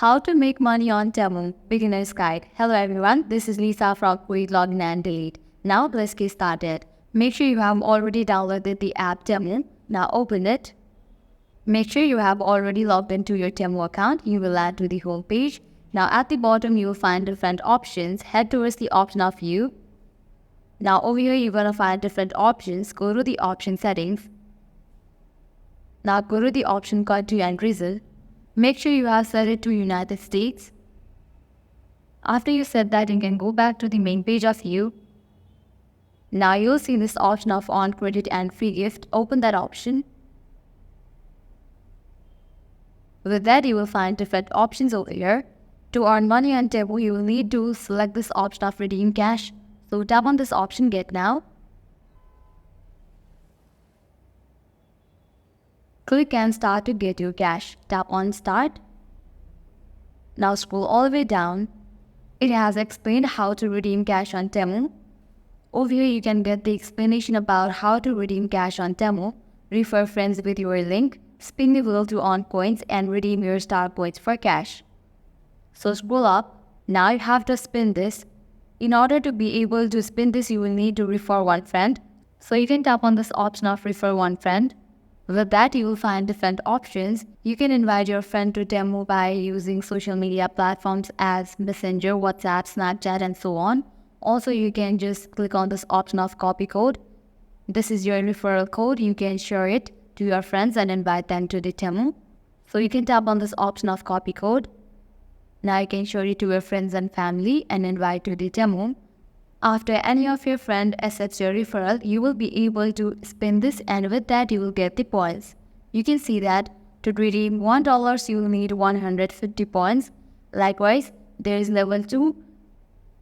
How to make money on TEMU, beginner's guide. Hello everyone, this is Lisa from Create, Login and Delete. Now let's get started. Make sure you have already downloaded the app TEMU. Now open it. Make sure you have already logged into your TEMU account. You will add to the home page. Now at the bottom you will find different options. Head towards the option of view. Now over here you're going to find different options. Go to the option settings. Now go to the option country and region. Make sure you have set it to United States. After you set that, you can go back to the main page of you. Now you'll see this option of on credit and free gift. Open that option. With that, you will find different options over here. To earn money on TEMU, you will need to select this option of redeem cash. So tap on this option, get now. Click and start to get your cash. Tap on start. Now scroll all the way down. It has explained how to redeem cash on TEMU. Over here you can get the explanation about how to redeem cash on TEMU. Refer friends with your link. Spin the wheel to earn coins and redeem your star points for cash. So scroll up. Now you have to spin this. In order to be able to spin this, you will need to refer one friend. So you can tap on this option of refer one friend. With that, you will find different options. You can invite your friend to TEMU by using social media platforms as Messenger, WhatsApp, Snapchat, and so on. Also, you can just click on this option of copy code. This is your referral code. You can share it to your friends and invite them to the TEMU. So you can tap on this option of copy code. Now you can share it to your friends and family and invite to the TEMU. After any of your friend accepts your referral, you will be able to spin this, and with that you will get the points. You can see that to redeem $1 you will need 150 points. Likewise, there is level 2.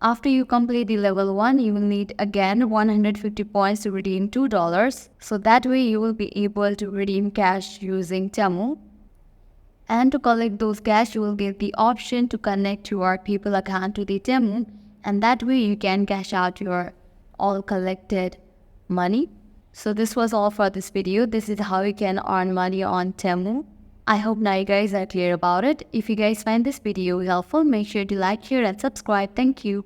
After you complete the level 1, you will need again 150 points to redeem $2. So that way you will be able to redeem cash using TEMU. And to collect those cash, you will get the option to connect your PayPal account to the TEMU. And that way you can cash out your all collected money. So this was all for this video. This is how you can earn money on TEMU. I hope now you guys are clear about it. If you guys find this video helpful, make sure to like, share and subscribe. Thank you.